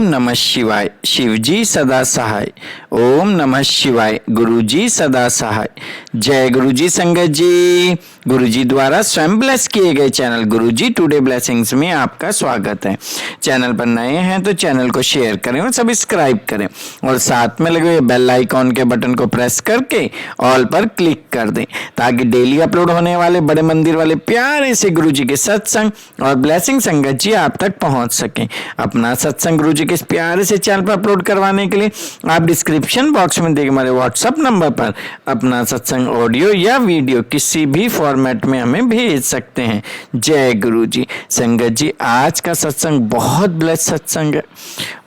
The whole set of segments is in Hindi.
नमः शिवाय। शिवजी सदा सहाय। ओम नमः शिवाय। गुरुजी सदा सहाय। जय गुरुजी संगत जी। गुरुजी द्वारा स्वयं ब्लेस किए गए चैनल गुरुजी टुडे ब्लेसिंग्स में आपका स्वागत है। चैनल पर नए हैं तो चैनल को शेयर करें और सब्सक्राइब करें और साथ में लगे हुए बेल आइकॉन के बटन को प्रेस करके ऑल पर क्लिक कर दें ताकि डेली अपलोड होने वाले बड़े मंदिर वाले प्यारे से गुरुजी के सत्संग और ब्लेसिंग संगत जी आप तक पहुंच सकें। अपना सत्संग गुरुजी के इस प्यारे से चैनल पर अपलोड करवाने के लिए आप डिस्क्रिप्शन बॉक्स में देखे हमारे व्हाट्सएप नंबर पर अपना सत्संग ऑडियो या वीडियो किसी भी फॉर्मेट में हमें भेज सकते हैं। जय गुरुजी। संगत जी, आज का सत्संग बहुत ब्लेस सत्संग है।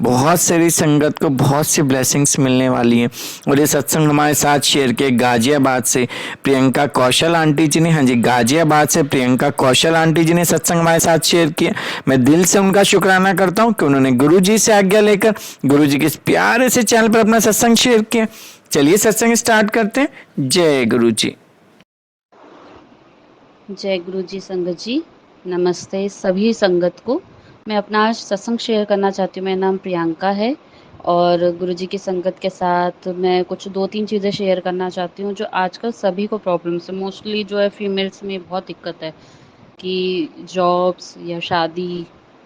बहुत सारी संगत को बहुत सी ब्लेसिंग्स मिलने वाली हैं और ये सत्संग हमारे साथ शेयर किए गाजियाबाद से प्रियंका कौशल आंटी जी ने। हाँ जी, गाजियाबाद से प्रियंका कौशल आंटी जी ने सत्संग हमारे साथ शेयर किया। मैं दिल से उनका शुक्राना करता हूँ कि उन्होंने गुरुजी से आज्ञा लेकर गुरुजी के इस प्यारे से चैनल पर अपना सत्संग शेयर किया। चलिए सत्संग स्टार्ट करते हैं। जय गुरुजी। जय गुरु जी। संगत जी नमस्ते सभी संगत को। मैं अपना आज सत्संग शेयर करना चाहती हूँ। मेरा नाम प्रियंका है और गुरु जी की संगत के साथ मैं कुछ 2-3 चीज़ें शेयर करना चाहती हूँ जो आजकल सभी को प्रॉब्लम्स है। मोस्टली जो है फीमेल्स में बहुत दिक्कत है कि जॉब्स या शादी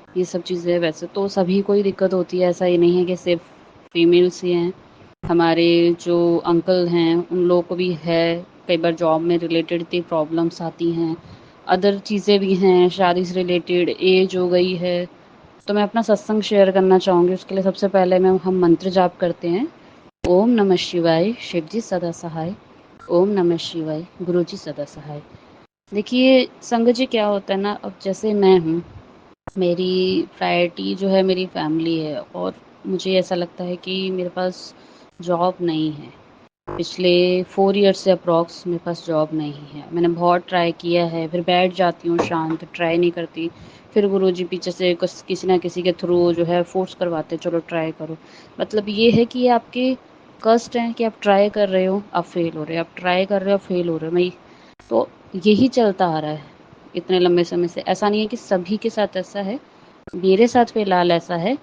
ये सब चीज़ें, वैसे तो सभी को ही दिक्कत होती है, ऐसा ही नहीं है कि सिर्फ फीमेल्स ही हैं। हमारे जो अंकल हैं उन लोगों को भी है, कई बार जॉब में रिलेटेड इतनी प्रॉब्लम्स आती हैं, अदर चीज़ें भी हैं, शादी से रिलेटेड, एज हो गई है। तो मैं अपना सत्संग शेयर करना चाहूँगी। उसके लिए सबसे पहले हम मंत्र जाप करते हैं। ओम नमः शिवाय, शिव जी सदा सहाय। ओम नमः शिवाय, गुरु जी सदा सहाय। देखिए संगत जी, क्या होता है ना, अब जैसे मैं हूँ, मेरी प्रायोरिटी जो है मेरी फैमिली है और मुझे ऐसा लगता है कि मेरे पास जॉब नहीं है। पिछले 4 ईयर्स से अप्रॉक्स मेरे पास जॉब नहीं है। मैंने बहुत ट्राई किया है, फिर बैठ जाती हूँ शांत, ट्राई नहीं करती। फिर गुरुजी पीछे से किसी ना किसी के थ्रू जो है फोर्स करवाते, चलो ट्राई करो। मतलब ये है कि ये आपके कष्ट हैं कि आप ट्राई कर रहे हो, आप फेल हो रहे हो, आप ट्राई कर रहे हो, फेल हो रहे हो। मैं तो यही चलता आ रहा है इतने लंबे समय से। ऐसा नहीं है कि सभी के साथ ऐसा है, मेरे साथ फिलहाल ऐसा है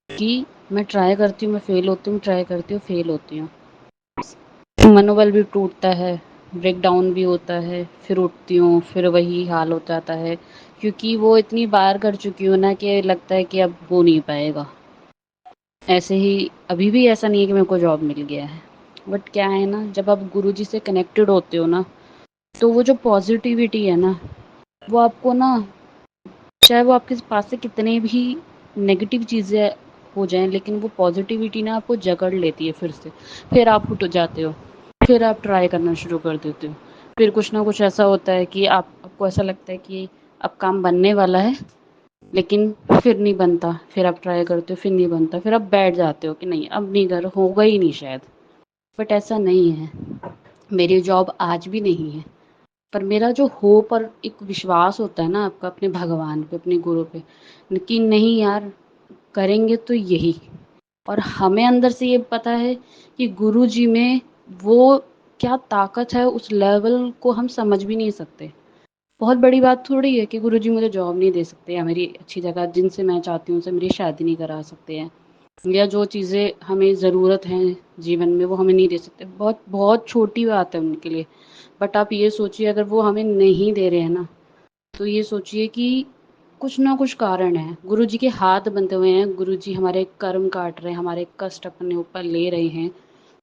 कि मैं ट्राई करती हूँ, मैं फेल होती हूँ, ट्राई करती हूँ, फेल होती हूँ। मनोबल भी टूटता है, ब्रेक डाउन भी होता है, फिर उठती हूँ, फिर वही हाल हो जाता है क्योंकि वो इतनी बार कर चुकी हूँ ना कि लगता है कि अब हो नहीं पाएगा। ऐसे ही अभी भी ऐसा नहीं है कि मेरे को जॉब मिल गया है, बट क्या है ना, जब आप गुरुजी से कनेक्टेड होते हो ना, तो वो जो पॉजिटिविटी है ना, वो आपको ना, चाहे वो आपके पास से कितने भी नेगेटिव चीज़ें हो जाएं, लेकिन वो पॉजिटिविटी ना आपको जकड़ लेती है फिर से। फिर आप उठ जाते हो, फिर आप ट्राई करना शुरू कर देते हो। फिर कुछ ना कुछ ऐसा होता है कि आपको ऐसा लगता है कि अब काम बनने वाला है, लेकिन फिर नहीं बनता। फिर आप ट्राई करते हो, फिर नहीं बनता, फिर आप बैठ जाते हो कि नहीं अब नहीं, कर होगा ही नहीं शायद। बट ऐसा नहीं है, मेरी जॉब आज भी नहीं है, पर मेरा जो होप और एक विश्वास होता है ना आपका अपने भगवान पे, अपने गुरु पे, कि नहीं यार करेंगे तो यही। और हमें अंदर से ये पता है कि गुरु जी में वो क्या ताकत है, उस लेवल को हम समझ भी नहीं सकते। बहुत बड़ी बात थोड़ी है कि गुरु जी मुझे जॉब नहीं दे सकते या मेरी अच्छी जगह जिनसे मैं चाहती हूँ उनसे मेरी शादी नहीं करा सकते हैं, या जो चीज़ें हमें ज़रूरत हैं जीवन में वो हमें नहीं दे सकते। बहुत बहुत छोटी बात है उनके लिए। बट आप ये सोचिए, अगर वो हमें नहीं दे रहे हैं ना, तो ये सोचिए कि कुछ ना कुछ कारण है। गुरु जी के हाथ बंधे हुए हैं, गुरु जी हमारे कर्म काट रहे हैं, हमारे कष्ट अपने ऊपर ले रहे हैं।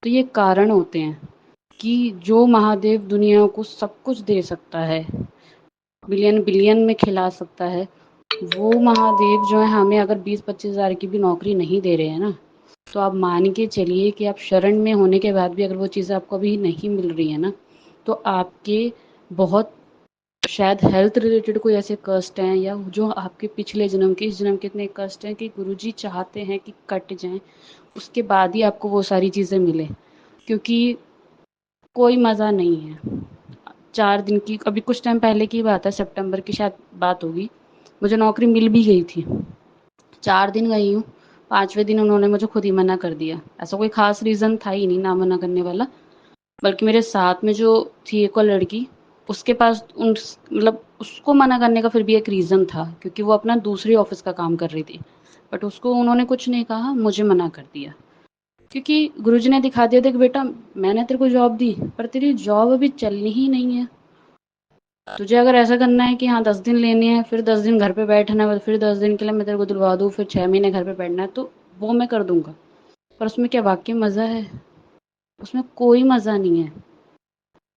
तो ये कारण होते हैं कि जो महादेव दुनिया को सब कुछ दे सकता है, बिलियन बिलियन में खिला सकता है, वो महादेव जो है हमें अगर 20-25 हज़ार की भी नौकरी नहीं दे रहे हैं ना, तो आप मान के चलिए कि आप शरण में होने के बाद भी अगर वो चीज़ें आपको अभी नहीं मिल रही है ना, तो आपके बहुत शायद हेल्थ रिलेटेड कोई ऐसे कष्ट हैं, या जो आपके पिछले जन्म के, इस जन्म के इतने कष्ट हैं कि गुरुजी चाहते हैं कि कट जाएं, उसके बाद ही आपको वो सारी चीज़ें मिले। क्योंकि कोई मज़ा नहीं है। 4 दिन की, अभी कुछ टाइम पहले की बात है, सितंबर की शायद बात होगी, मुझे नौकरी मिल भी गई थी। 4 दिन गई हूँ, 5वें दिन उन्होंने मुझे खुद ही मना कर दिया। ऐसा कोई ख़ास रीज़न था ही नहीं ना मना करने वाला, बल्कि मेरे साथ में जो थी एक और लड़की, उसके पास मतलब उसको मना करने का फिर भी एक रीज़न था, क्योंकि वो अपना दूसरी ऑफ़िस का काम कर रही थी। बट उसको उन्होंने कुछ नहीं कहा, मुझे मना कर दिया। क्योंकि गुरुजी ने दिखा दिया था कि बेटा मैंने तेरे को जॉब दी, पर तेरी जॉब अभी चलनी ही नहीं है। तुझे अगर ऐसा करना है कि हाँ 10 दिन लेने हैं, फिर 10 दिन घर पे बैठना है, फिर 10 दिन के लिए मैं तेरे को दिलवा दूँ, फिर 6 महीने घर पे बैठना है, तो वो मैं कर दूँगा। पर उसमें क्या वाक़ई मज़ा है? उसमें कोई मज़ा नहीं है।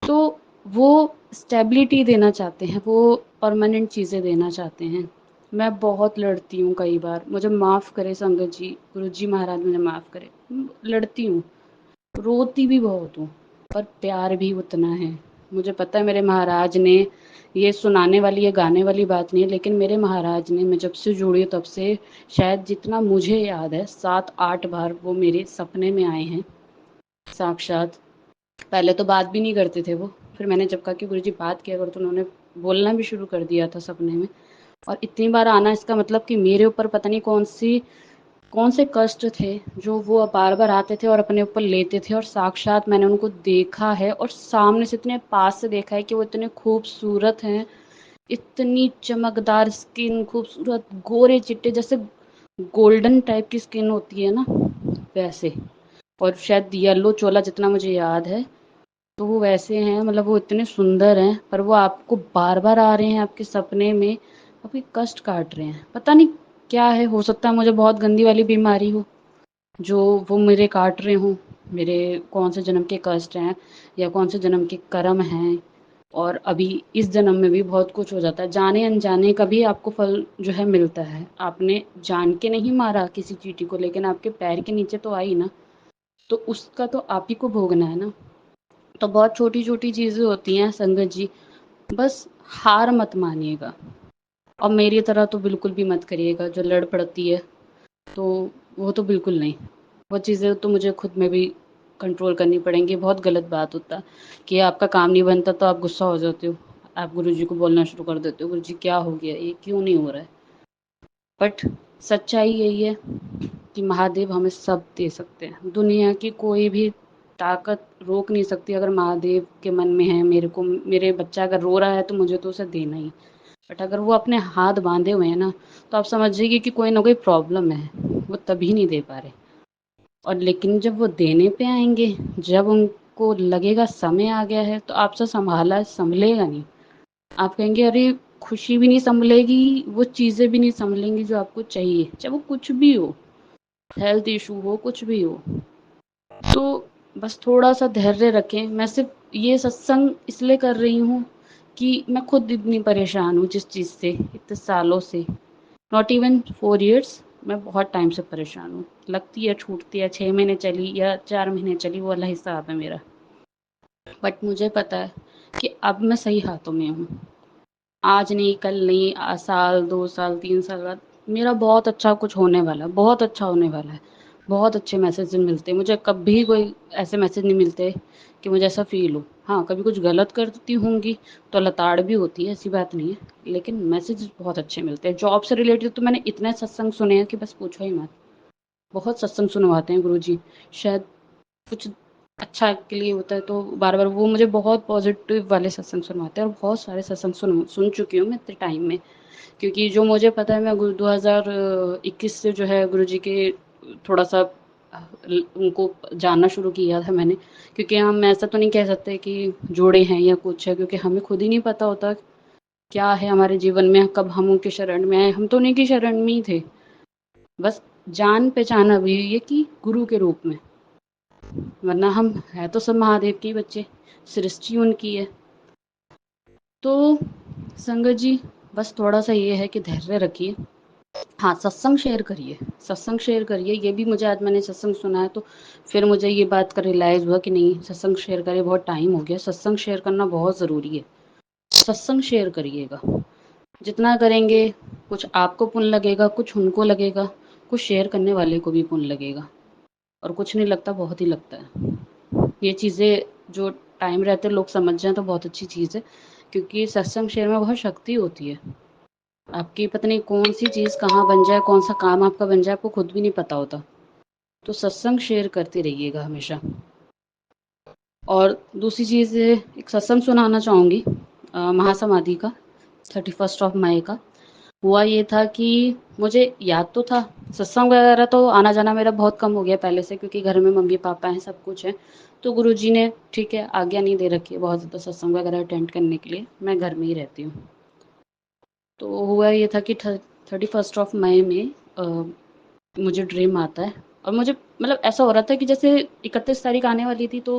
तो वो स्टेबिलिटी देना चाहते हैं, वो परमानेंट चीज़ें देना चाहते हैं। मैं बहुत लड़ती हूँ कई बार, मुझे माफ़ करे संगत जी, गुरुजी महाराज मुझे माफ़ करे। लड़ती हूँ, रोती भी बहुत हूँ, पर प्यार भी उतना है। मुझे पता है मेरे महाराज ने ये सुनाने वाली या गाने वाली बात नहीं है, लेकिन मेरे महाराज ने, मैं जब से जुड़ी हूँ तब से शायद जितना मुझे याद है 7-8 बार वो मेरे सपने में आए हैं साक्षात। पहले तो बात भी नहीं करते थे वो, फिर मैंने जब कहा कि गुरुजी बात किया करो तो उन्होंने बोलना भी शुरू कर दिया था सपने में। और इतनी बार आना इसका मतलब कि मेरे ऊपर पता नहीं कौन से कष्ट थे जो वो बार बार आते थे और अपने ऊपर लेते थे, और साक्षात मैंने उनको देखा है और सामने से इतने पास से देखा है कि वो इतने खूबसूरत हैं, इतनी चमकदार स्किन, खूबसूरत गोरे चिट्टे, जैसे गोल्डन टाइप की स्किन होती है ना वैसे, और शायद येलो चोला जितना मुझे याद है, तो वो वैसे हैं, मतलब वो इतने सुंदर हैं, पर वो आपको बार बार आ रहे हैं आपके सपने में, आपके कष्ट काट रहे हैं। पता नहीं क्या है, हो सकता है मुझे बहुत गंदी वाली बीमारी हो जो वो मेरे काट रहे हों, मेरे कौन से जन्म के कष्ट हैं या कौन से जन्म के कर्म हैं। और अभी इस जन्म में भी बहुत कुछ हो जाता है, जाने अनजाने का भी आपको फल जो है मिलता है। आपने जान के नहीं मारा किसी चींटी को, लेकिन आपके पैर के नीचे तो आई ना, तो उसका तो आप ही को भोगना है ना। तो बहुत छोटी छोटी चीज़ें होती हैं संगत जी, बस हार मत मानिएगा, और मेरी तरह तो बिल्कुल भी मत करिएगा जो लड़ पड़ती है, तो वो तो बिल्कुल नहीं। वो चीज़ें तो मुझे खुद में भी कंट्रोल करनी पड़ेंगी। बहुत गलत बात होता है कि आपका काम नहीं बनता तो आप गुस्सा हो जाते हो, आप गुरुजी को बोलना शुरू कर देते हो, गुरुजी क्या हो गया, ये क्यों नहीं हो रहा है। बट सच्चाई यही है कि महादेव हमें सब दे सकते हैं, दुनिया की कोई भी ताकत रोक नहीं सकती। अगर महादेव के मन में है मेरे बच्चा अगर रो रहा है तो मुझे तो उसे देना ही। बट अगर वो अपने हाथ बांधे हुए हैं ना, तो आप समझिए कि कोई ना कोई प्रॉब्लम है, वो तभी नहीं दे पा रहे। और लेकिन जब वो देने पे आएंगे, जब उनको लगेगा समय आ गया है, तो आपसे संभाला संभलेगा नहीं। आप कहेंगे अरे खुशी भी नहीं संभलेगी, वो चीज़ें भी नहीं संभलेंगी जो आपको चाहिए, चाहे वो कुछ भी हो, हेल्थ इशू हो, कुछ भी हो। तो बस थोड़ा सा धैर्य रखें। मैं सिर्फ ये सत्संग इसलिए कर रही हूँ कि मैं खुद इतनी परेशान हूँ जिस चीज़ से, इतने सालों से, नॉट इवन 4 इयर्स, मैं बहुत टाइम से परेशान हूँ। लगती है छूटती है, 6 महीने चली या 4 महीने चली, वो अलग हिसाब है मेरा। बट मुझे पता है कि अब मैं सही हाथों में हूँ। आज नहीं, कल नहीं, साल 2 साल 3 साल बाद मेरा बहुत अच्छा कुछ होने वाला है, बहुत अच्छा होने वाला है। बहुत अच्छे मैसेज मिलते हैं मुझे, कभी कोई ऐसे मैसेज नहीं मिलते कि मुझे ऐसा फील हो। हाँ कभी कुछ गलत करती होंगी तो लताड़ भी होती है, ऐसी बात नहीं है, लेकिन मैसेज बहुत अच्छे मिलते हैं। जॉब से रिलेटेड तो मैंने इतने सत्संग सुने हैं कि बस पूछो ही मत। बहुत सत्संग सुनवाते हैं गुरुजी, शायद कुछ अच्छा के लिए होता है तो बार बार वो मुझे बहुत पॉजिटिव वाले सत्संग सुनवाते हैं, और बहुत सारे सत्संग सुन सुन चुकी हूँ मैं इतने टाइम में। क्योंकि जो मुझे पता है, मैं 2021 से जो है गुरुजी के थोड़ा सा उनको जानना शुरू किया था मैंने। क्योंकि हम ऐसा तो नहीं कह सकते कि जोड़े हैं या कुछ है, क्योंकि हमें खुद ही नहीं पता होता क्या है हमारे जीवन में, कब हम उनके शरण में आए। हम तो उन्हीं की शरण में ही थे, बस जान पहचान अभी हुई है कि गुरु के रूप में, वरना हम है तो सब महादेव के ही बच्चे, सृष्टि उनकी है। तो संगत जी, बस थोड़ा सा ये है कि धैर्य रखिए। हाँ सत्संग शेयर करिए, सत्संग शेयर करिए। ये भी मुझे आज मैंने सत्संग सुना है तो फिर मुझे ये बात का रियलाइज़ हुआ कि नहीं, सत्संग शेयर करिए, बहुत टाइम हो गया, सत्संग शेयर करना बहुत ज़रूरी है। सत्संग शेयर करिएगा, जितना करेंगे कुछ आपको पुण्य लगेगा, कुछ उनको लगेगा, कुछ शेयर करने वाले को भी पुण्य लगेगा, और कुछ नहीं लगता, बहुत ही लगता है। ये चीज़ें जो टाइम रहते लोग समझ जाएँ तो बहुत अच्छी चीज़ है, क्योंकि सत्संग शेयर में बहुत शक्ति होती है। आपकी पता नहीं कौन सी चीज़ कहाँ बन जाए, कौन सा काम आपका बन जाए, आपको खुद भी नहीं पता होता। तो सत्संग शेयर करते रहिएगा हमेशा। और दूसरी चीज़, एक सत्संग सुनाना चाहूँगी महासमाधि का, 31 ऑफ मई का। हुआ ये था कि मुझे याद तो था, सत्संग वगैरह तो आना-जाना मेरा बहुत कम हो गया पहले से, क्योंकि घर में मम्मी-पापा हैं, सब कुछ है। तो गुरुजी ने ठीक है, आज्ञा नहीं दे रखी है बहुत ज़्यादा सत्संग वगैरह अटेंड करने के लिए, मैं घर में ही रहती हूँ। तो हुआ ये था कि 31st ऑफ मई में मुझे ड्रीम आता है, और मुझे मतलब ऐसा हो रहा था कि जैसे 31 तारीख आने वाली थी, तो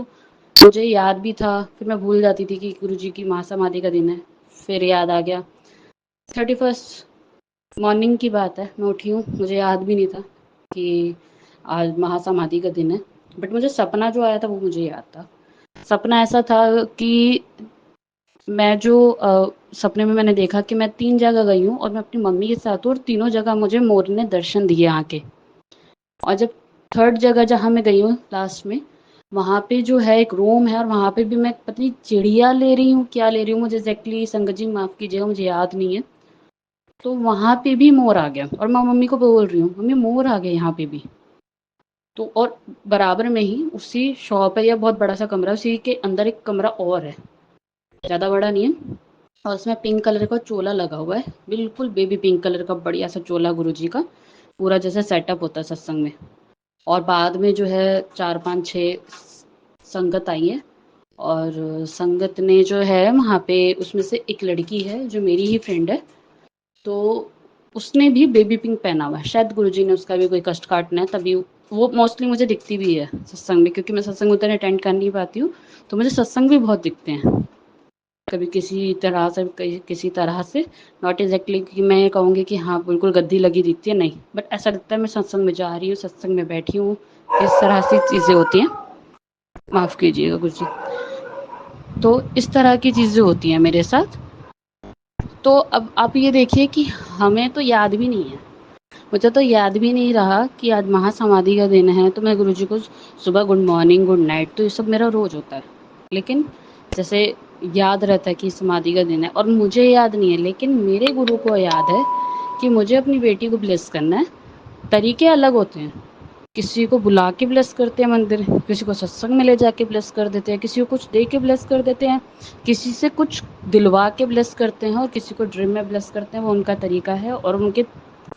मुझे याद भी था, फिर मैं भूल जाती थी कि गुरुजी की महासमाधि का दिन है, फिर याद आ गया। 31st मॉर्निंग की बात है, मैं उठी हूँ, मुझे याद भी नहीं था कि आज महासमाधि का दिन है, बट मुझे सपना जो आया था वो मुझे याद था। सपना ऐसा था कि मैं जो सपने में मैंने देखा कि मैं 3 जगह गई हूँ और मैं अपनी मम्मी के साथ हूँ, और तीनों जगह मुझे मोर ने दर्शन दिए आके। और जब 3rd जगह जहाँ मैं गई हूँ लास्ट में, वहाँ पे जो है एक रूम है, और वहाँ पे भी मैं पता नहीं चिड़िया ले रही हूँ, क्या ले रही हूँ, मुझे एग्ज़ैक्टली संगत जी माफ़ कीजिएगा, मुझे याद नहीं है। तो वहाँ पे भी मोर आ गया, और मैं मम्मी को बोल रही हूँ, मम्मी मोर आ गए यहाँ पे भी। तो और बराबर में ही उसी शॉप है, या बहुत बड़ा सा कमरा है, उसी के अंदर एक कमरा और है, ज़्यादा बड़ा नहीं है, और उसमें पिंक कलर का चोला लगा हुआ है, बिल्कुल बेबी पिंक कलर का बढ़िया सा चोला गुरुजी का, पूरा जैसे सेटअप होता है सत्संग में। और बाद में जो है 4-5-6 संगत आई है, और संगत ने जो है वहाँ पे, उसमें से एक लड़की है जो मेरी ही फ्रेंड है, तो उसने भी बेबी पिंक पहना हुआ है, शायद गुरुजी ने उसका भी कोई कष्ट काटना है, तभी वो मोस्टली मुझे दिखती भी है सत्संग में, क्योंकि मैं सत्संग उतना अटेंड कर नहीं पाती हूँ, तो मुझे सत्संग भी बहुत दिखते हैं, कभी किसी तरह से, किसी तरह से, नॉट एग्जैक्टली कि मैं ये कहूँगी कि हाँ बिल्कुल गद्दी लगी दिखती है, नहीं, बट ऐसा लगता है मैं सत्संग में जा रही हूँ, सत्संग में बैठी हूँ, इस तरह से चीज़ें होती हैं, माफ़ कीजिएगा गुरुजी। तो इस तरह की चीज़ें होती हैं मेरे साथ। तो अब आप ये देखिए कि हमें तो याद भी नहीं है, मुझे तो याद भी नहीं रहा कि आज महासमाधि का दिन है, तो मैं गुरुजी को सुबह गुड मॉर्निंग, गुड नाइट, तो ये सब मेरा रोज़ होता है। लेकिन जैसे याद रहता है कि समाधि का दिन है, और मुझे याद नहीं है, लेकिन मेरे गुरु को याद है कि मुझे अपनी बेटी को ब्लेस करना है। तरीके अलग होते हैं, किसी को बुला के ब्लेस करते हैं मंदिर, किसी को सत्संग में ले जाके ब्लेस कर देते हैं, किसी को कुछ दे के ब्लेस कर देते हैं, किसी से कुछ दिलवा के ब्लेस करते हैं, और किसी को ड्रीम में ब्लेस करते हैं, वो उनका तरीका है, और उनके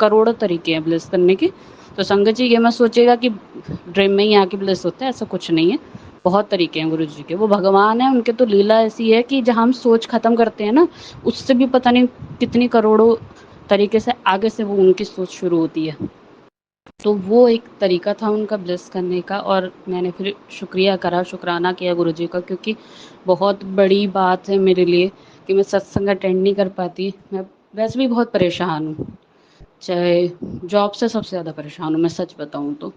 करोड़ों तरीके हैं ब्लेस करने के। तो संगत जी ये मत सोचिएगा कि ड्रीम में ही आके ब्लेस होता है, ऐसा कुछ नहीं है, बहुत तरीके हैं गुरु जी के, वो भगवान है, उनके तो लीला ऐसी है कि जहाँ हम सोच खत्म करते हैं ना, उससे भी पता नहीं कितनी करोड़ों तरीके से आगे से वो उनकी सोच शुरू होती है। तो वो एक तरीका था उनका ब्लेस करने का, और मैंने फिर शुक्रिया करा, शुक्राना किया गुरुजी का, क्योंकि बहुत बड़ी बात है मेरे लिए कि मैं सत्संग अटेंड नहीं कर पाती। मैं वैसे भी बहुत परेशान हूँ, चाहे जॉब से सबसे ज़्यादा परेशान हूँ मैं सच बताऊँ तो।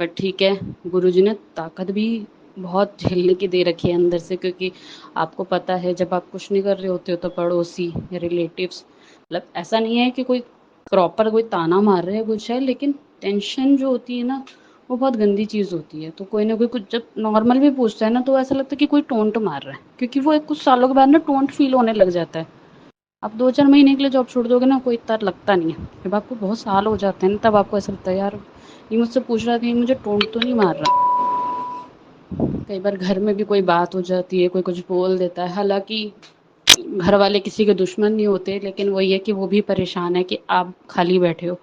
बट ठीक है, गुरुजी ने ताकत भी बहुत झेलने की दे रखी है अंदर से, क्योंकि आपको पता है जब आप कुछ नहीं कर रहे होते हो तो पड़ोसी या रिलेटिव्स, मतलब ऐसा नहीं है कि कोई प्रॉपर कोई ताना मार रहे हैं कुछ है, लेकिन टेंशन जो होती है ना, वो बहुत गंदी चीज़ होती है। तो कोई ना कोई कुछ जब नॉर्मल भी पूछता है ना, तो ऐसा लगता है कि कोई टोंट मार रहा है, क्योंकि वो एक कुछ सालों के बाद ना टोंट फील होने लग जाता है। आप 2-4 महीने के लिए जॉब छोड़ दोगे ना, कोई इतना लगता नहीं है। जब आपको बहुत साल हो जाते हैं ना, तब आपको ऐसा लगता है यार, ये मुझसे पूछ रहा है कहीं मुझे टोंट तो नहीं मार रहा। कई बार घर में भी कोई बात हो जाती है, कोई कुछ बोल देता है, हालाँकि घर वाले किसी के दुश्मन नहीं होते, लेकिन वही है कि वो भी परेशान है कि आप खाली बैठे हो,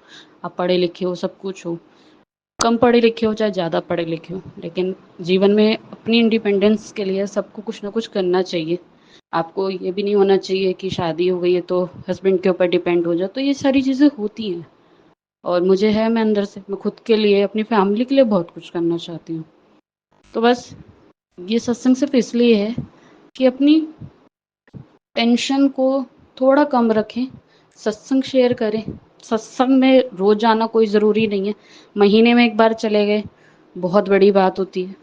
आप पढ़े लिखे हो, सब कुछ हो, कम पढ़े लिखे हो चाहे ज़्यादा पढ़े लिखे हो, लेकिन जीवन में अपनी इंडिपेंडेंस के लिए सबको कुछ ना कुछ करना चाहिए। आपको ये भी नहीं होना चाहिए कि शादी हो गई है तो हस्बैंड के ऊपर डिपेंड हो जाओ, तो ये सारी चीज़ें होती हैं, और मुझे है, मैं अंदर से मैं खुद के लिए, अपनी फैमिली के लिए बहुत कुछ करना चाहती हूँ। तो बस ये सत्संग सिर्फ इसलिए है कि अपनी टेंशन को थोड़ा कम रखें, सत्संग शेयर करें। सत्संग में रोज़ जाना कोई ज़रूरी नहीं है, महीने में 1 बार चले गए, बहुत बड़ी बात होती है।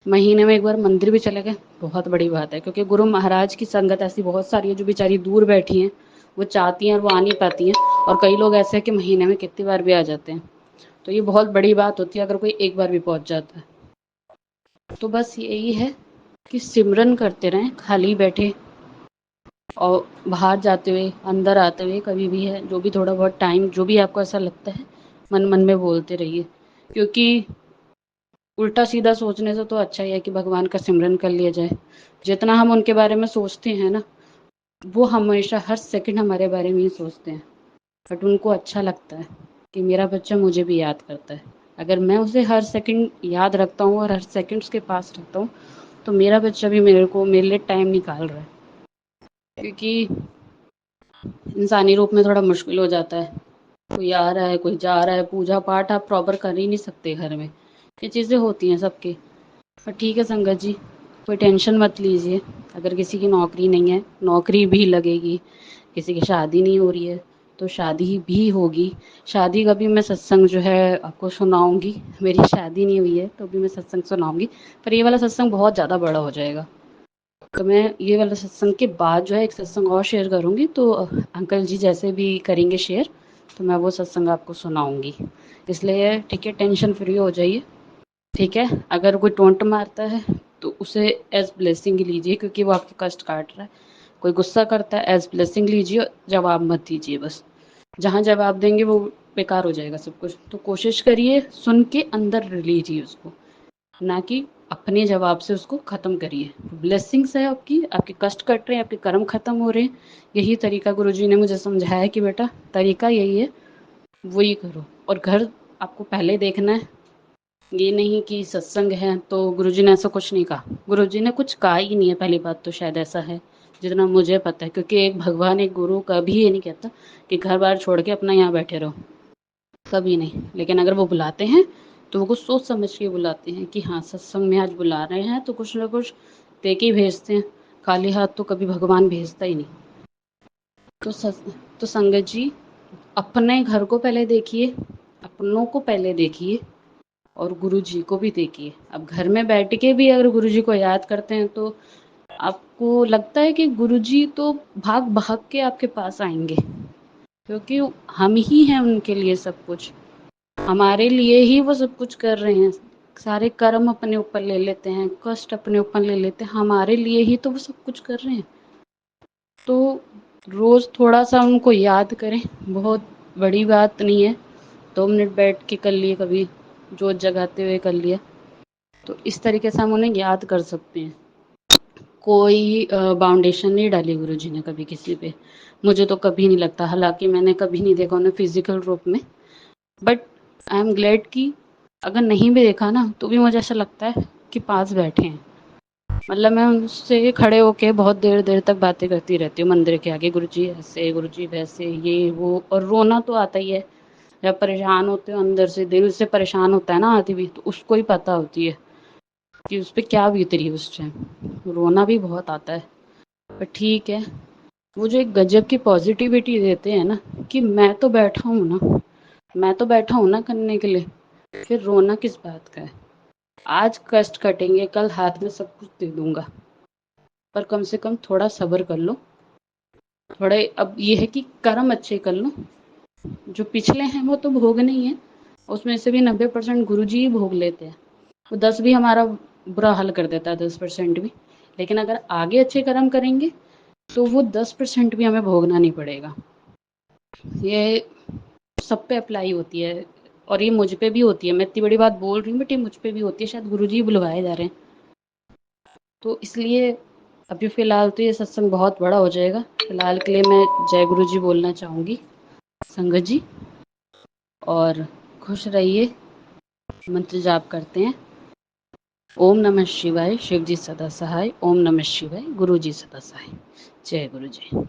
महीने में 1 बार मंदिर भी चले गए, बहुत बड़ी बात है, क्योंकि गुरु महाराज की संगत ऐसी बहुत सारी है जो बेचारी दूर बैठी हैं, वो चाहती हैं और वो आ नहीं पाती हैं, और कई लोग ऐसे हैं कि महीने में कितनी बार भी आ जाते हैं। तो ये बहुत बड़ी बात होती है अगर कोई एक बार भी पहुँच जाता है। तो बस यही है कि सिमरन करते रहें, खाली बैठे और बाहर जाते हुए, अंदर आते हुए, कभी भी है, जो भी थोड़ा बहुत टाइम जो भी आपको ऐसा लगता है, मन मन में बोलते रहिए, क्योंकि उल्टा सीधा सोचने से तो अच्छा ही है कि भगवान का सिमरन कर लिया जाए। जितना हम उनके बारे में सोचते हैं ना, वो हमेशा हर सेकंड हमारे बारे में ही सोचते हैं। बट उनको अच्छा लगता है कि मेरा बच्चा मुझे भी याद करता है। अगर मैं उसे हर सेकंड याद रखता हूँ और हर सेकंड उसके पास रखता हूँ, तो मेरा बच्चा भी मेरे लिए टाइम निकाल रहा है। क्योंकि इंसानी रूप में थोड़ा मुश्किल हो जाता है, कोई आ रहा है, कोई जा रहा है, पूजा पाठ आप प्रॉपर कर ही नहीं सकते घर में, ये चीज़ें होती हैं सबकी। पर ठीक है संगत जी, कोई टेंशन मत लीजिए। अगर किसी की नौकरी नहीं है, नौकरी भी लगेगी। किसी की शादी नहीं हो रही है, तो शादी भी होगी। शादी का भी मैं सत्संग जो है आपको सुनाऊँगी। मेरी शादी नहीं हुई है, तो भी मैं सत्संग सुनाऊँगी, पर ये वाला सत्संग बहुत ज़्यादा बड़ा हो जाएगा। तो मैं ये वाला सत्संग के बाद जो है एक सत्संग और शेयर करूँगी, तो अंकल जी जैसे भी करेंगे शेयर, तो मैं वो सत्संग आपको सुनाऊँगी। इसलिए ठीक है, टेंशन फ्री हो जाइए। ठीक है, अगर कोई टोंट मारता है तो उसे एज़ ब्लेसिंग लीजिए, क्योंकि वो आपके कष्ट काट रहा है। कोई गुस्सा करता है, एज़ ब्लेसिंग लीजिए, जवाब मत दीजिए बस। जहाँ जवाब देंगे वो बेकार हो जाएगा सब कुछ। तो कोशिश करिए सुन के अंदर लीजिए उसको, ना कि अपने जवाब से उसको ख़त्म करिए। ब्लेसिंग्स है आपकी, आपके कष्ट कट रहे हैं, आपके कर्म ख़त्म हो रहे हैं। यही तरीका गुरुजी ने मुझे समझाया है कि बेटा तरीका यही है, वही करो। और घर आपको पहले देखना है, ये नहीं कि सत्संग है तो गुरुजी ने ऐसा कुछ नहीं कहा। गुरुजी ने कुछ कहा ही नहीं है, पहली बात तो शायद ऐसा है, जितना मुझे पता है। क्योंकि एक भगवान, एक गुरु कभी ये नहीं कहता कि घर बार छोड़ के अपना यहाँ बैठे रहो, कभी नहीं। लेकिन अगर वो बुलाते हैं तो वो कुछ सोच समझ के बुलाते हैं कि हाँ सत्संग में आज बुला रहे हैं तो कुछ ना कुछ दे के ही भेजते हैं। खाली हाथ तो कभी भगवान भेजता ही नहीं। तो तो संगत जी, अपने घर को पहले देखिए, अपनों को पहले देखिए, और गुरुजी को भी देखिए। अब घर में बैठ के भी अगर गुरुजी को याद करते हैं तो आपको लगता है कि गुरुजी तो भाग भाग के आपके पास आएंगे, क्योंकि हम ही हैं उनके लिए सब कुछ। हमारे लिए ही वो सब कुछ कर रहे हैं। सारे कर्म अपने ऊपर ले लेते हैं, कष्ट अपने ऊपर ले लेते हैं, हमारे लिए ही तो वो सब कुछ कर रहे हैं। तो रोज़ थोड़ा-सा उनको याद करें, बहुत बड़ी बात नहीं है। 2 मिनट बैठ के कर लिए, कभी जोत जगाते हुए कर लिया, तो इस तरीके से हम उन्हें याद कर सकते हैं। कोई बाउंडेशन नहीं डाली गुरुजी ने कभी किसी पे। मुझे तो कभी नहीं लगता, हालाँकि मैंने कभी नहीं देखा उन्हें फ़िज़िकल रूप में। बट आई एम ग्लैड कि अगर नहीं भी देखा ना, तो भी मुझे ऐसा लगता है कि पास बैठे हैं। मतलब मैं उनसे खड़े होके बहुत देर देर तक बातें करती रहती हूँ मंदिर के आगे, गुरुजी ऐसे, गुरुजी वैसे, ये वो। और रोना तो आता ही है, जब परेशान होते हो अंदर से, दिल से परेशान होता है ना आदमी भी, तो उसको ही पता होती है कि उस पे क्या बीत रही है उस टाइम। रोना भी बहुत आता है, पर ठीक है। वो जो एक गजब की पॉजिटिविटी देते हैं ना, कि मैं तो बैठा हूँ ना, मैं तो बैठा हूँ ना करने के लिए, फिर रोना किस बात का है। आज कष्ट कटेंगे, कल हाथ में सब कुछ दे दूंगा, पर कम से कम थोड़ा सब्र कर लो। थोड़े अब ये है कि कर्म अच्छे कर लो। जो पिछले हैं वो तो भोगने ही है, उसमें से भी 90% गुरुजी ही भोग लेते हैं। वो 10 भी हमारा बुरा हाल कर देता है, 10% भी। लेकिन अगर आगे अच्छे कर्म करेंगे तो वो 10% भी हमें भोगना नहीं पड़ेगा। ये सब पे अप्लाई होती है, और ये मुझ पे भी होती है। मैं इतनी बड़ी बात बोल रही हूँ, बट ये मुझ पे भी होती है। शायद गुरुजी बुलवाए जा रहे हैं, तो इसलिए अभी फ़िलहाल तो ये सत्संग बहुत बड़ा हो जाएगा। फ़िलहाल के लिए मैं जय गुरु जी बोलना चाहूँगी संगत जी, और खुश रहिए। मंत्र जाप करते हैं। ओम नमः शिवाय, शिव जी सदा सहाय। ओम नमः शिवाय, गुरु जी सदा सहाय। जय गुरु जी।